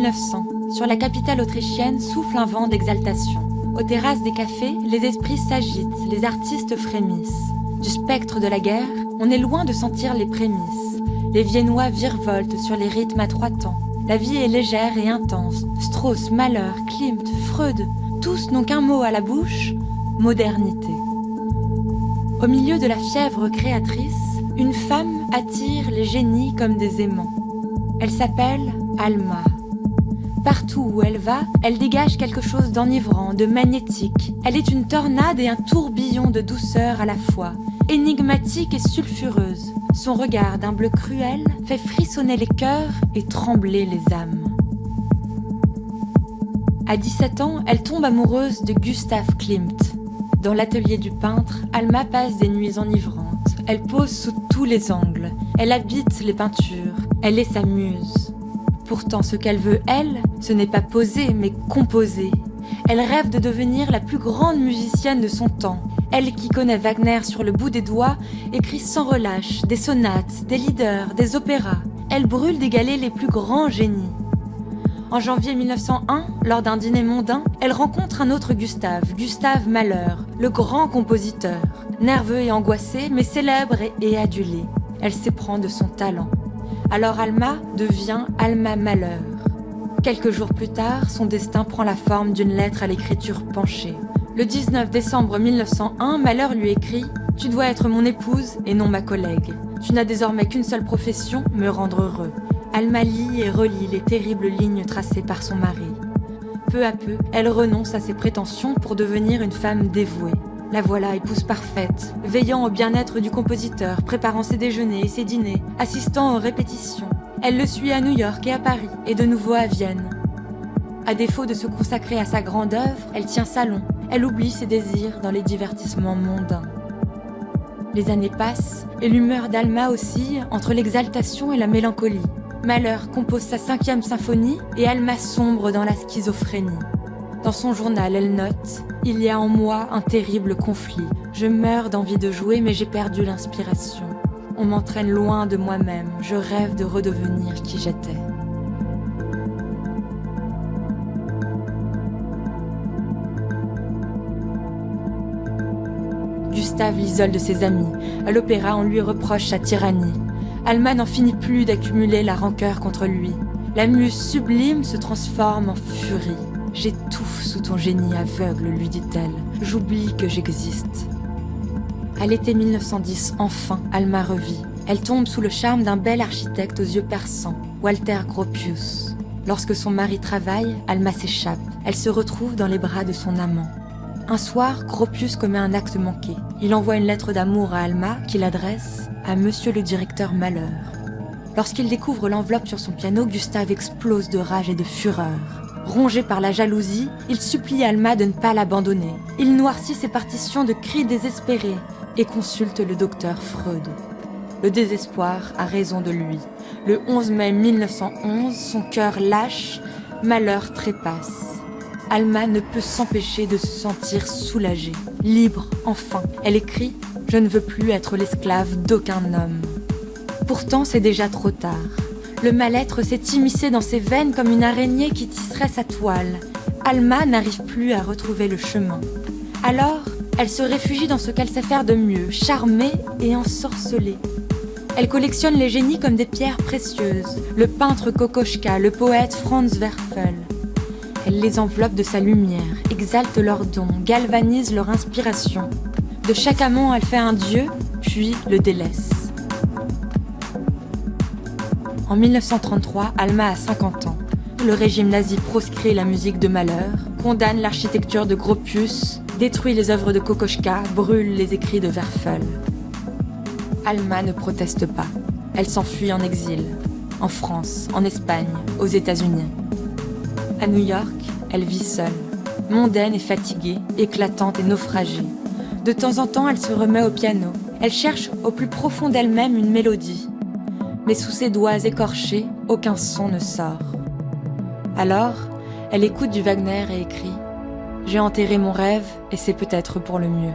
1900, sur la capitale autrichienne souffle un vent d'exaltation. Aux terrasses des cafés, les esprits s'agitent, les artistes frémissent. Du spectre de la guerre, on est loin de sentir les prémices. Les Viennois virevoltent sur les rythmes à 3 temps. La vie est légère et intense. Strauss, Mahler, Klimt, Freud, tous n'ont qu'un mot à la bouche, modernité. Au milieu de la fièvre créatrice, une femme attire les génies comme des aimants. Elle s'appelle Alma. Partout où elle va, elle dégage quelque chose d'enivrant, de magnétique. Elle est une tornade et un tourbillon de douceur à la fois, énigmatique et sulfureuse. Son regard d'un bleu cruel fait frissonner les cœurs et trembler les âmes. À 17 ans, elle tombe amoureuse de Gustav Klimt. Dans l'atelier du peintre, Alma passe des nuits enivrantes. Elle pose sous tous les angles. Elle habite les peintures. Elle est sa muse. Pourtant, ce qu'elle veut, elle, ce n'est pas poser, mais composer. Elle rêve de devenir la plus grande musicienne de son temps. Elle qui connaît Wagner sur le bout des doigts, écrit sans relâche des sonates, des lieders, des opéras. Elle brûle d'égaler les plus grands génies. En janvier 1901, lors d'un dîner mondain, elle rencontre un autre Gustave Mahler, le grand compositeur. Nerveux et angoissé, mais célèbre et adulé. Elle s'éprend de son talent. Alors Alma devient Alma Mahler. Quelques jours plus tard, son destin prend la forme d'une lettre à l'écriture penchée. Le 19 décembre 1901, Mahler lui écrit « Tu dois être mon épouse et non ma collègue. Tu n'as désormais qu'une seule profession, me rendre heureux. » Alma lit et relit les terribles lignes tracées par son mari. Peu à peu, elle renonce à ses prétentions pour devenir une femme dévouée. La voilà épouse parfaite, veillant au bien-être du compositeur, préparant ses déjeuners et ses dîners, assistant aux répétitions. Elle le suit à New York et à Paris, et de nouveau à Vienne. À défaut de se consacrer à sa grande œuvre, elle tient salon. Elle oublie ses désirs dans les divertissements mondains. Les années passent, et l'humeur d'Alma oscille entre l'exaltation et la mélancolie. Mahler compose sa 5e symphonie, et Alma sombre dans la schizophrénie. Dans son journal, elle note « Il y a en moi un terrible conflit. Je meurs d'envie de jouer, mais j'ai perdu l'inspiration. On m'entraîne loin de moi-même. Je rêve de redevenir qui j'étais. » Gustave l'isole de ses amis. À l'opéra, on lui reproche sa tyrannie. Alma n'en finit plus d'accumuler la rancœur contre lui. La muse sublime se transforme en furie. « J'étouffe sous ton génie aveugle, lui dit-elle. J'oublie que j'existe. » À l'été 1910, enfin, Alma revit. Elle tombe sous le charme d'un bel architecte aux yeux perçants, Walter Gropius. Lorsque son mari travaille, Alma s'échappe. Elle se retrouve dans les bras de son amant. Un soir, Gropius commet un acte manqué. Il envoie une lettre d'amour à Alma qu'il adresse à Monsieur le directeur Mahler. Lorsqu'il découvre l'enveloppe sur son piano, Gustave explose de rage et de fureur. Rongé par la jalousie, il supplie Alma de ne pas l'abandonner. Il noircit ses partitions de cris désespérés et consulte le docteur Freud. Le désespoir a raison de lui. Le 11 mai 1911, son cœur lâche, Mahler trépasse. Alma ne peut s'empêcher de se sentir soulagée, libre, enfin. Elle écrit « Je ne veux plus être l'esclave d'aucun homme ». Pourtant, c'est déjà trop tard. Le mal-être s'est immiscé dans ses veines comme une araignée qui tisserait sa toile. Alma n'arrive plus à retrouver le chemin. Alors, elle se réfugie dans ce qu'elle sait faire de mieux, charmer et ensorceler. Elle collectionne les génies comme des pierres précieuses, le peintre Kokoschka, le poète Franz Werfel. Elle les enveloppe de sa lumière, exalte leurs dons, galvanise leur inspiration. De chaque amant, elle fait un dieu, puis le délaisse. En 1933, Alma a 50 ans. Le régime nazi proscrit la musique de Mahler, condamne l'architecture de Gropius, détruit les œuvres de Kokoschka, brûle les écrits de Werfel. Alma ne proteste pas. Elle s'enfuit en exil, en France, en Espagne, aux États-Unis. À New York, elle vit seule, mondaine et fatiguée, éclatante et naufragée. De temps en temps, elle se remet au piano. Elle cherche au plus profond d'elle-même une mélodie. Mais sous ses doigts écorchés, aucun son ne sort. Alors, elle écoute du Wagner et écrit « J'ai enterré mon rêve et c'est peut-être pour le mieux. »